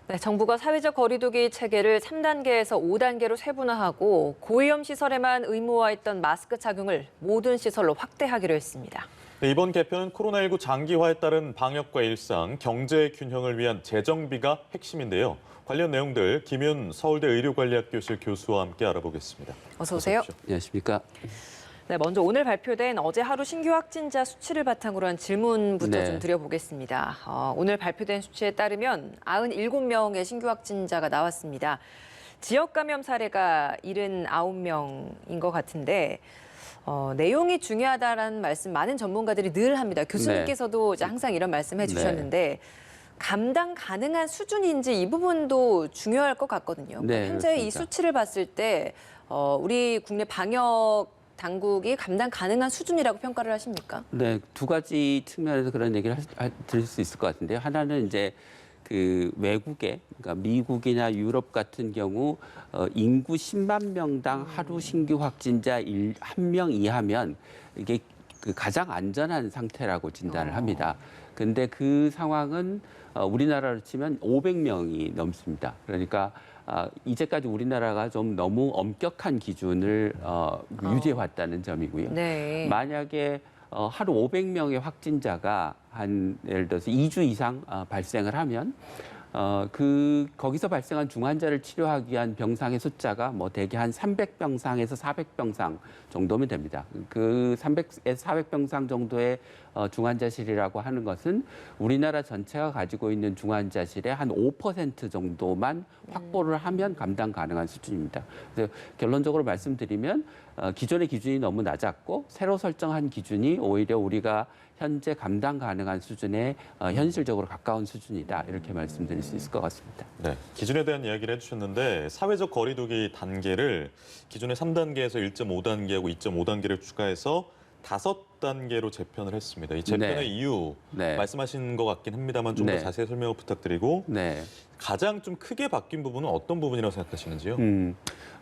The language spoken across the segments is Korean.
네, 정부가 사회적 거리두기 체계를 3단계에서 5단계로 세분화하고 고위험 시설에만 의무화했던 마스크 착용을 모든 시설로 확대하기로 했습니다. 네, 이번 개편은 코로나19 장기화에 따른 방역과 일상, 경제 균형을 위한 재정비가 핵심인데요. 관련 내용들 김윤 서울대 의료관리학교실 교수와 함께 알아보겠습니다. 어서 오세요. 안녕하십니까. 네, 먼저 오늘 발표된 어제 하루 신규 확진자 수치를 바탕으로 한 질문부터 좀 드려보겠습니다. 오늘 발표된 수치에 따르면 97명의 신규 확진자가 나왔습니다. 지역 감염 사례가 79명인 것 같은데 내용이 중요하다라는 말씀 많은 전문가들이 늘 합니다. 교수님께서도 이제 항상 이런 말씀 해주셨는데 감당 가능한 수준인지 이 부분도 중요할 것 같거든요. 현재 그렇습니다. 이 수치를 봤을 때 우리 국내 방역 당국이 감당 가능한 수준이라고 평가를 하십니까? 네, 두 가지 측면에서 그런 얘기를 드릴 수 있을 것 같은데요. 하나는 이제 그 외국에, 그러니까 미국이나 유럽 같은 경우 인구 10만 명당 하루 신규 확진자 1명 이하면 이게 그 가장 안전한 상태라고 진단을 합니다. 근데 그 상황은 우리나라로 치면 500명이 넘습니다. 그러니까 이제까지 우리나라가 좀 너무 엄격한 기준을 유지해왔다는 점이고요. 네. 만약에 하루 500명의 확진자가 한 예를 들어서 2주 이상 발생을 하면 거기서 발생한 중환자를 치료하기 위한 병상의 숫자가 뭐 대개 한 300병상에서 400병상 정도면 됩니다. 그 300에서 400병상 정도의 중환자실이라고 하는 것은 우리나라 전체가 가지고 있는 중환자실의 한 5% 정도만 확보를 하면 감당 가능한 수준입니다. 그래서 결론적으로 말씀드리면 기존의 기준이 너무 낮았고 새로 설정한 기준이 오히려 우리가 현재 감당 가능한 수준에 현실적으로 가까운 수준이다. 이렇게 말씀드릴 수 있을 것 같습니다. 네, 기준에 대한 이야기를 해주셨는데 사회적 거리두기 단계를 기존의 3단계에서 1.5단계하고 2.5단계를 추가해서 5단계로 재편을 했습니다. 이 재편의 이유 말씀하신 것 같긴 합니다만 좀 더 자세히 설명을 부탁드리고 가장 좀 크게 바뀐 부분은 어떤 부분이라고 생각하시는지요?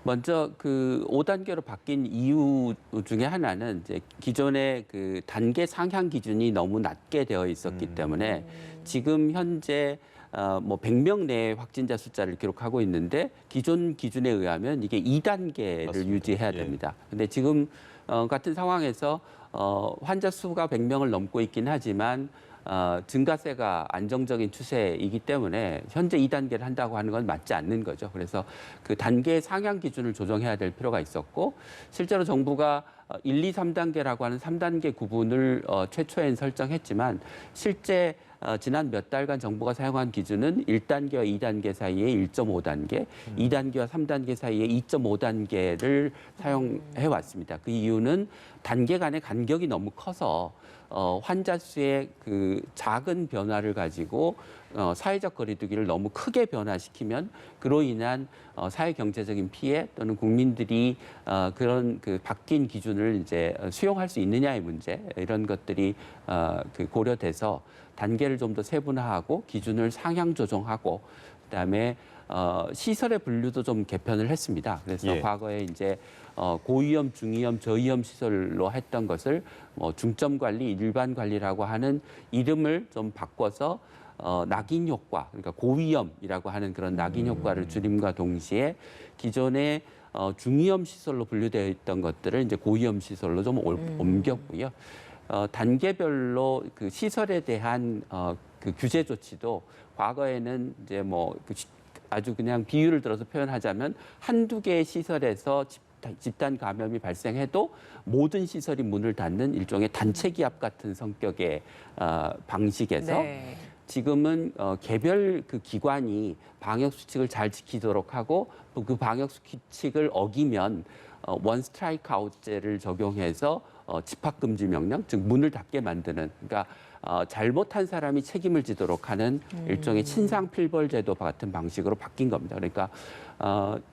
먼저 그 5단계로 바뀐 이유 중에 하나는 이제 기존의 그 단계 상향 기준이 너무 낮게 되어 있었기 때문에 지금 현재 뭐 100명 내의 확진자 숫자를 기록하고 있는데 기존 기준에 의하면 이게 2단계를 맞습니다. 유지해야 됩니다. 근데 지금 같은 상황에서 환자 수가 100명을 넘고 있긴 하지만 증가세가 안정적인 추세이기 때문에 현재 2단계를 한다고 하는 건 맞지 않는 거죠. 그래서 그 단계 상향 기준을 조정해야 될 필요가 있었고 실제로 정부가 1, 2, 3단계라고 하는 3단계 구분을 최초엔 설정했지만 실제 지난 몇 달간 정부가 사용한 기준은 1단계와 2단계 사이에 1.5단계, 2단계와 3단계 사이에 2.5단계를 사용해 왔습니다. 그 이유는 단계 간의 간격이 너무 커서 환자 수의 그 작은 변화를 가지고 사회적 거리두기를 너무 크게 변화시키면 그로 인한 사회 경제적인 피해 또는 국민들이 그런 그 바뀐 기준을 이제 수용할 수 있느냐의 문제 이런 것들이 그 고려돼서 단계를 좀 더 세분화하고 기준을 상향 조정하고 그다음에 시설의 분류도 좀 개편을 했습니다. 그래서 과거에 이제 고위험, 중위험, 저위험 시설로 했던 것을 중점 관리, 일반 관리라고 하는 이름을 좀 바꿔서 낙인 효과, 그러니까 고위험이라고 하는 그런 낙인 효과를 줄임과 동시에 기존의 중위험 시설로 분류되어 있던 것들을 이제 고위험 시설로 좀 옮겼고요. 단계별로 그 시설에 대한 그 규제 조치도 과거에는 이제 아주 그냥 비유를 들어서 표현하자면 한두 개의 시설에서 집단 감염이 발생해도 모든 시설이 문을 닫는 일종의 단체 기합 같은 성격의 방식에서 지금은 개별 그 기관이 방역 수칙을 잘 지키도록 하고 그 방역 수칙을 어기면 원 스트라이크 아웃제를 적용해서 집합금지 명령, 즉 문을 닫게 만드는, 그러니까 잘못한 사람이 책임을 지도록 하는 일종의 친상필벌제도 같은 방식으로 바뀐 겁니다. 그러니까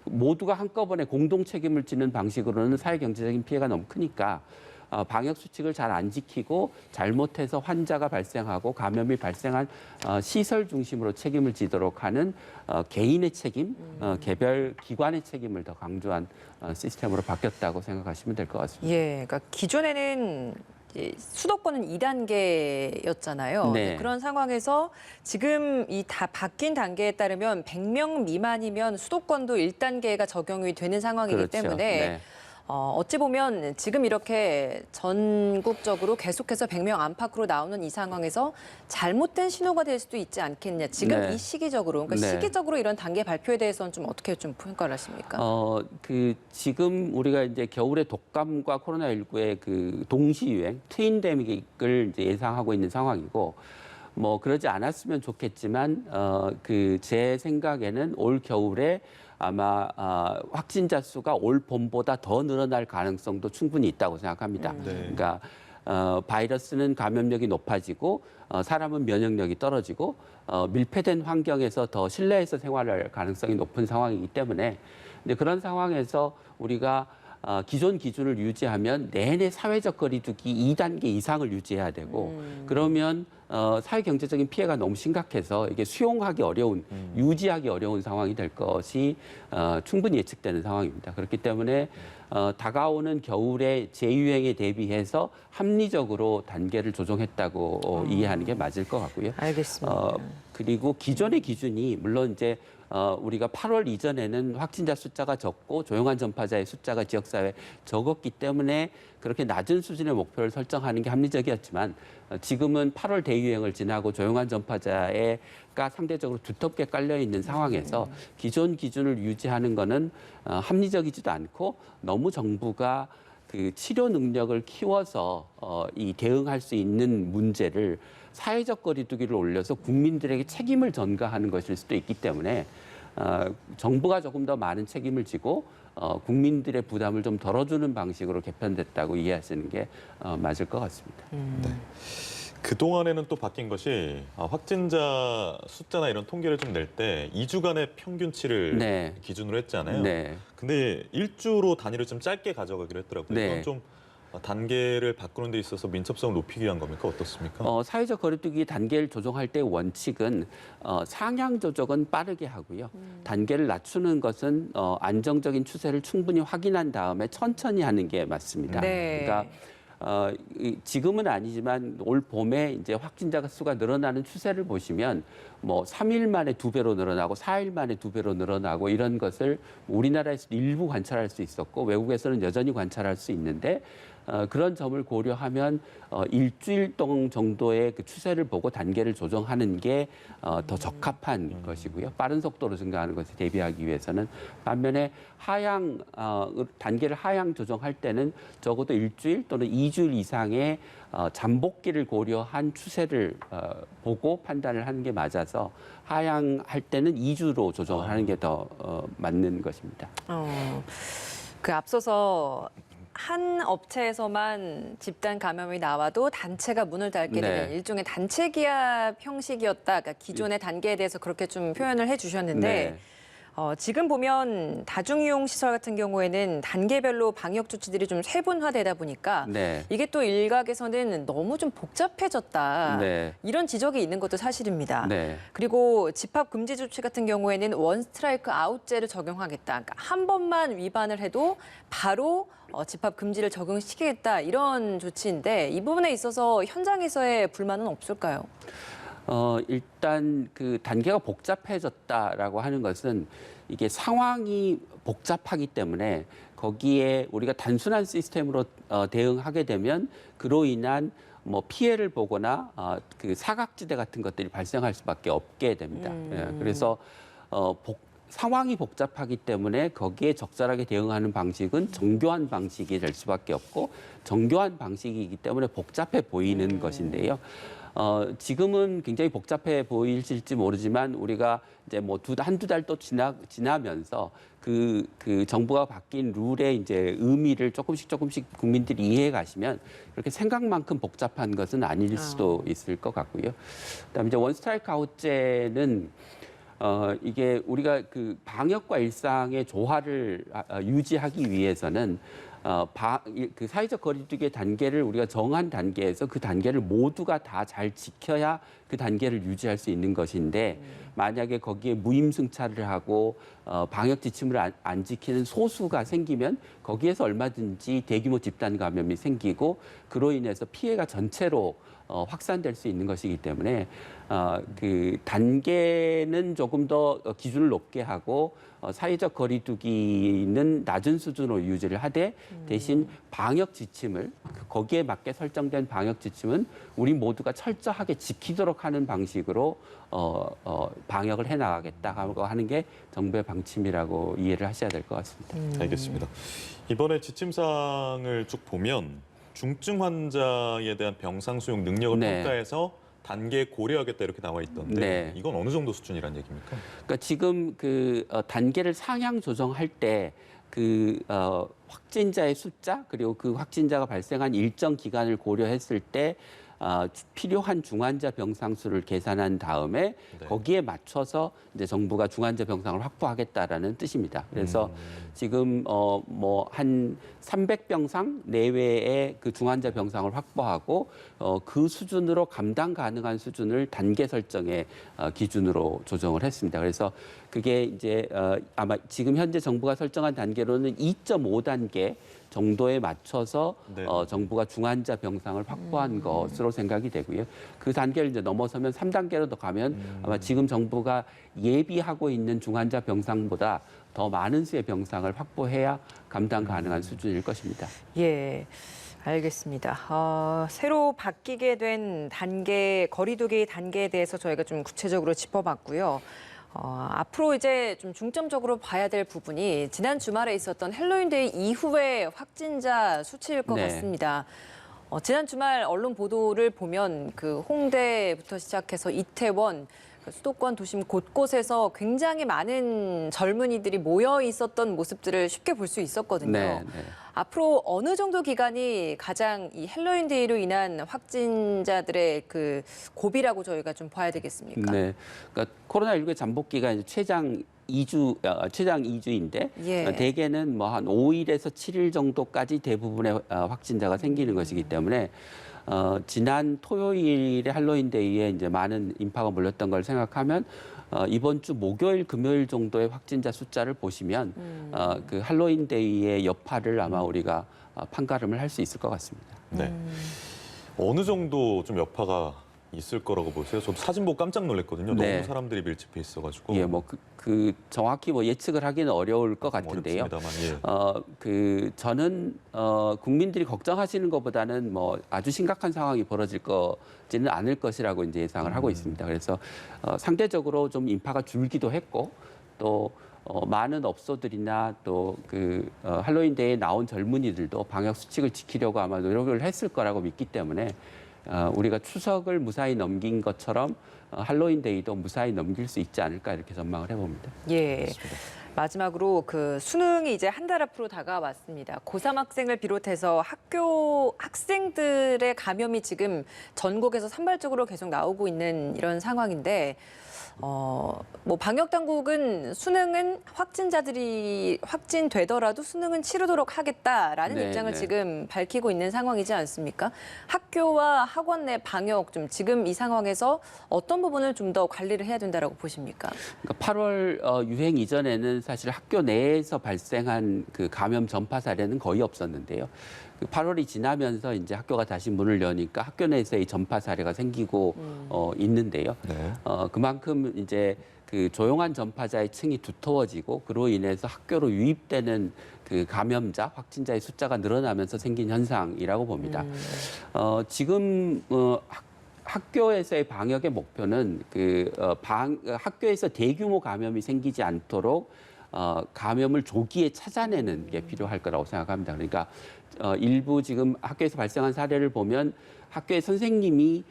모두가 한꺼번에 공동 책임을 지는 방식으로는 사회 경제적인 피해가 너무 크니까 방역 수칙을 잘 안 지키고 잘못해서 환자가 발생하고 감염이 발생한 시설 중심으로 책임을 지도록 하는 개인의 책임, 개별 기관의 책임을 더 강조한 시스템으로 바뀌었다고 생각하시면 될 것 같습니다. 그러니까 기존에는 수도권은 2단계였잖아요. 네. 그런 상황에서 지금 이 다 바뀐 단계에 따르면 100명 미만이면 수도권도 1단계가 적용이 되는 상황이기 그렇죠. 때문에 네. 어찌 보면 지금 이렇게 전국적으로 계속해서 100명 안팎으로 나오는 이 상황에서 잘못된 신호가 될 수도 있지 않겠냐. 지금 네. 이 시기적으로, 그러니까 네. 시기적으로 이런 단계 발표에 대해서는 좀 어떻게 좀 평가를 하십니까? 지금 우리가 이제 겨울에 독감과 코로나19의 그 동시 유행, 트윈데믹을 이제 예상하고 있는 상황이고, 뭐 그러지 않았으면 좋겠지만, 제 생각에는 올 겨울에 아마 확진자 수가 올 봄보다 더 늘어날 가능성도 충분히 있다고 생각합니다. 네. 그러니까 바이러스는 감염력이 높아지고 사람은 면역력이 떨어지고 밀폐된 환경에서 더 실내에서 생활할 가능성이 높은 상황이기 때문에 근데 그런 상황에서 우리가 기존 기준을 유지하면 내내 사회적 거리두기 2단계 이상을 유지해야 되고 그러면 사회 경제적인 피해가 너무 심각해서 이게 수용하기 어려운, 유지하기 어려운 상황이 될 것이 충분히 예측되는 상황입니다. 그렇기 때문에 다가오는 겨울의 재유행에 대비해서 합리적으로 단계를 조정했다고 이해하는 게 맞을 것 같고요. 알겠습니다. 그리고 기존의 기준이 물론 이제 우리가 8월 이전에는 확진자 숫자가 적고 조용한 전파자의 숫자가 지역사회에 적었기 때문에 그렇게 낮은 수준의 목표를 설정하는 게 합리적이었지만 지금은 8월 대유행을 지나고 조용한 전파자가 상대적으로 두텁게 깔려 있는 상황에서 기존 기준을 유지하는 거는 합리적이지도 않고 너무 정부가 그 치료 능력을 키워서 이 대응할 수 있는 문제를 사회적 거리두기를 올려서 국민들에게 책임을 전가하는 것일 수도 있기 때문에 정부가 조금 더 많은 책임을 지고 국민들의 부담을 좀 덜어주는 방식으로 개편됐다고 이해하시는 게 맞을 것 같습니다. 그동안에는 또 바뀐 것이 확진자 숫자나 이런 통계를 좀 낼 때 2주간의 평균치를 네. 기준으로 했잖아요. 네. 근데 1주로 단위를 좀 짧게 가져가기로 했더라고요. 네. 이건 좀 단계를 바꾸는 데 있어서 민첩성을 높이기 위한 겁니까? 어떻습니까? 사회적 거리두기 단계를 조정할 때 원칙은 상향 조정은 빠르게 하고요. 단계를 낮추는 것은 안정적인 추세를 충분히 확인한 다음에 천천히 하는 게 맞습니다. 네. 그러니까 지금은 아니지만 올 봄에 이제 확진자 수가 늘어나는 추세를 보시면 뭐 3일 만에 2배로 늘어나고 4일 만에 2배로 늘어나고 이런 것을 우리나라에서 일부 관찰할 수 있었고 외국에서는 여전히 관찰할 수 있는데 그런 점을 고려하면 일주일 동안 정도의 그 추세를 보고 단계를 조정하는 게 더 적합한 것이고요. 빠른 속도로 증가하는 것에 대비하기 위해서는 반면에 단계를 하향 조정할 때는 적어도 일주일 또는 2주일 이상의 잠복기를 고려한 추세를 보고 판단을 하는 게 맞아서 하향할 때는 2주로 조정을 하는 게 더 맞는 것입니다. 그 앞서서 한 업체에서만 집단 감염이 나와도 단체가 문을 닫게 되는 네. 일종의 단체 기합 형식이었다. 그러니까 기존의 단계에 대해서 그렇게 좀 표현을 해주셨는데 네. 지금 보면 다중이용 시설 같은 경우에는 단계별로 방역 조치들이 좀 세분화되다 보니까 네. 이게 또 일각에서는 너무 좀 복잡해졌다. 네. 이런 지적이 있는 것도 사실입니다. 네. 그리고 집합 금지 조치 같은 경우에는 원 스트라이크 아웃제를 적용하겠다. 그러니까 한 번만 위반을 해도 바로 집합 금지를 적용시키겠다. 이런 조치인데 이 부분에 있어서 현장에서의 불만은 없을까요? 일단 그 단계가 복잡해졌다라고 하는 것은 이게 상황이 복잡하기 때문에 거기에 우리가 단순한 시스템으로 대응하게 되면 그로 인한 뭐 피해를 보거나 그 사각지대 같은 것들이 발생할 수밖에 없게 됩니다. 예, 그래서 상황이 복잡하기 때문에 거기에 적절하게 대응하는 방식은 정교한 방식이 될 수밖에 없고 정교한 방식이기 때문에 복잡해 보이는 것인데요. 지금은 굉장히 복잡해 보일지 모르지만 우리가 이제 뭐 한두 달 또 지나면서 그 정부가 바뀐 룰의 이제 의미를 조금씩 국민들이 이해해 가시면 그렇게 생각만큼 복잡한 것은 아닐 수도 있을 것 같고요. 그다음에 이제 원 스트라이크 아웃제는 이게 우리가 그 방역과 일상의 조화를 유지하기 위해서는 그 사회적 거리두기의 단계를 우리가 정한 단계에서 그 단계를 모두가 다 잘 지켜야 그 단계를 유지할 수 있는 것인데 만약에 거기에 무임승차를 하고 방역 지침을 안 지키는 소수가 생기면 거기에서 얼마든지 대규모 집단 감염이 생기고 그로 인해서 피해가 전체로 확산될 수 있는 것이기 때문에 그 단계는 조금 더 기준을 높게 하고 사회적 거리두기는 낮은 수준으로 유지를 하되 대신 방역 지침을 거기에 맞게 설정된 방역 지침은 우리 모두가 철저하게 지키도록 하는 방식으로 방역을 해나가겠다고 하는 게 정부의 방침이라고 이해를 하셔야 될 것 같습니다. 알겠습니다. 이번에 지침사항을 쭉 보면 중증 환자에 대한 병상 수용 능력을 네. 평가해서 단계 고려하겠다 이렇게 나와 있던데 네. 이건 어느 정도 수준이란 얘기입니까? 그러니까 지금 그 단계를 상향 조정할 때 그 확진자의 숫자 그리고 그 확진자가 발생한 일정 기간을 고려했을 때 필요한 중환자 병상 수를 계산한 다음에 네. 거기에 맞춰서 이제 정부가 중환자 병상을 확보하겠다라는 뜻입니다. 그래서 지금 뭐 한 300병상 내외의 그 중환자 병상을 확보하고 그 수준으로 감당 가능한 수준을 단계 설정의 기준으로 조정을 했습니다. 그래서 그게 이제 아마 지금 현재 정부가 설정한 단계로는 2.5단계 정도에 맞춰서 네. 정부가 중환자 병상을 확보한 것으로 생각이 되고요. 그 단계를 이제 넘어서면 3단계로 더 가면 아마 지금 정부가 예비하고 있는 중환자 병상보다 더 많은 수의 병상을 확보해야 감당 가능한 수준일 것입니다. 예. 알겠습니다. 새로 바뀌게 된 단계, 거리두기 단계에 대해서 저희가 좀 구체적으로 짚어봤고요. 앞으로 이제 좀 중점적으로 봐야 될 부분이 지난 주말에 있었던 헬로윈데이 이후의 확진자 수치일 것 네. 같습니다. 지난 주말 언론 보도를 보면 그 홍대부터 시작해서 이태원, 수도권 도심 곳곳에서 굉장히 많은 젊은이들이 모여 있었던 모습들을 쉽게 볼 수 있었거든요. 네, 네. 앞으로 어느 정도 기간이 가장 이 헬로윈데이로 인한 확진자들의 그 고비라고 저희가 좀 봐야 되겠습니까? 네, 그러니까 코로나19의 잠복 기간이 최장 2주인데 예. 대개는 뭐 한 5일에서 7일 정도까지 대부분의 확진자가 생기는 것이기 때문에 지난 토요일에 할로윈데이에 이제 많은 인파가 몰렸던 걸 생각하면 이번 주 목요일, 금요일 정도의 확진자 숫자를 보시면 그 할로윈데이의 여파를 아마 우리가 판가름을 할 수 있을 것 같습니다. 네. 어느 정도 좀 여파가 있을 거라고 보세요? 저도 사진 보고 깜짝 놀랐거든요. 네. 너무 사람들이 밀집해 있어가지고. 예, 뭐 그 정확히 뭐 예측을 하기는 어려울 것 같은데요. 어렵습니다만, 예. 저는 국민들이 걱정하시는 것보다는 뭐 아주 심각한 상황이 벌어질 거지는 않을 것이라고 이제 예상을 하고 있습니다. 그래서 상대적으로 좀 인파가 줄기도 했고 또 많은 업소들이나 또 그 할로윈데이에 나온 젊은이들도 방역 수칙을 지키려고 아마 노력을 했을 거라고 믿기 때문에 우리가 추석을 무사히 넘긴 것처럼 할로윈데이도 무사히 넘길 수 있지 않을까 이렇게 전망을 해봅니다. 예. 마지막으로 그 수능이 이제 한 달 앞으로 다가왔습니다. 고3 학생을 비롯해서 학교 학생들의 감염이 지금 전국에서 산발적으로 계속 나오고 있는 이런 상황인데 뭐 방역 당국은 수능은 확진자들이 확진되더라도 수능은 치르도록 하겠다라는 네, 입장을 네. 지금 밝히고 있는 상황이지 않습니까? 학교와 학원 내 방역 좀 지금 이 상황에서 어떤 부분을 좀 더 관리를 해야 된다라고 보십니까? 그러니까 8월 유행 이전에는 사실 학교 내에서 발생한 그 감염 전파 사례는 거의 없었는데요. 8월이 지나면서 이제 학교가 다시 문을 여니까 학교 내에서의 전파 사례가 생기고 있는데요. 네. 그만큼 이제 그 조용한 전파자의 층이 두터워지고 그로 인해서 학교로 유입되는 그 감염자, 확진자의 숫자가 늘어나면서 생긴 현상이라고 봅니다. 지금 학교에서의 방역의 목표는 학교에서 대규모 감염이 생기지 않도록 감염을 조기에 찾아내는 게 필요할 거라고 생각합니다. 그러니까 일부 지금 학교에서 발생한 사례를 보면 학교의 선생님이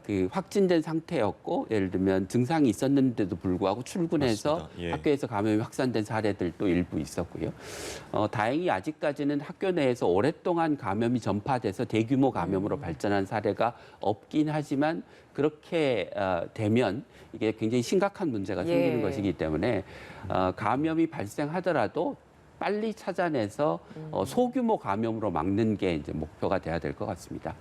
그 확진된 상태였고 예를 들면 증상이 있었는데도 불구하고 출근해서 맞습니다. 예. 학교에서 감염이 확산된 사례들도 일부 있었고요. 다행히 아직까지는 학교 내에서 오랫동안 감염이 전파돼서 대규모 감염으로 발전한 사례가 없긴 하지만 그렇게 되면 이게 굉장히 심각한 문제가 생기는 예. 것이기 때문에 감염이 발생하더라도 빨리 찾아내서 소규모 감염으로 막는 게 이제 목표가 돼야 될 것 같습니다.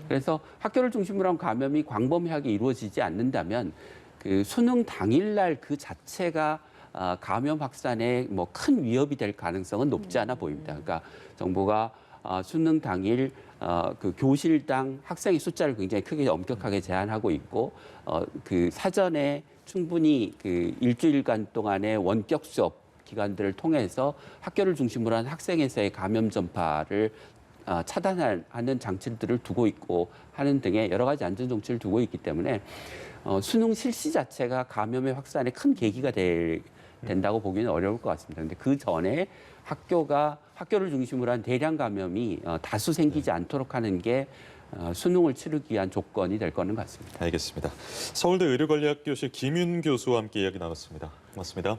그래서 학교를 중심으로 한 감염이 광범위하게 이루어지지 않는다면 그 수능 당일날 그 자체가 감염 확산에 뭐 큰 위협이 될 가능성은 높지 않아 보입니다. 그러니까 정부가 수능 당일 그 교실당 학생의 숫자를 굉장히 크게 엄격하게 제한하고 있고 그 사전에 충분히 그 일주일간 동안의 원격 수업 기관들을 통해서 학교를 중심으로 한 학생에서의 감염 전파를 차단하는 장치들을 두고 있고 하는 등의 여러 가지 안전 정책을 두고 있기 때문에 수능 실시 자체가 감염의 확산에 큰 계기가 된다고 보기는 어려울 것 같습니다. 그런데 그 전에 학교를 중심으로 한 대량 감염이 다수 생기지 않도록 하는 게 수능을 치르기 위한 조건이 될 거는 같습니다. 알겠습니다. 서울대 의료관리학교실 김윤 교수와 함께 이야기 나눴습니다. 고맙습니다.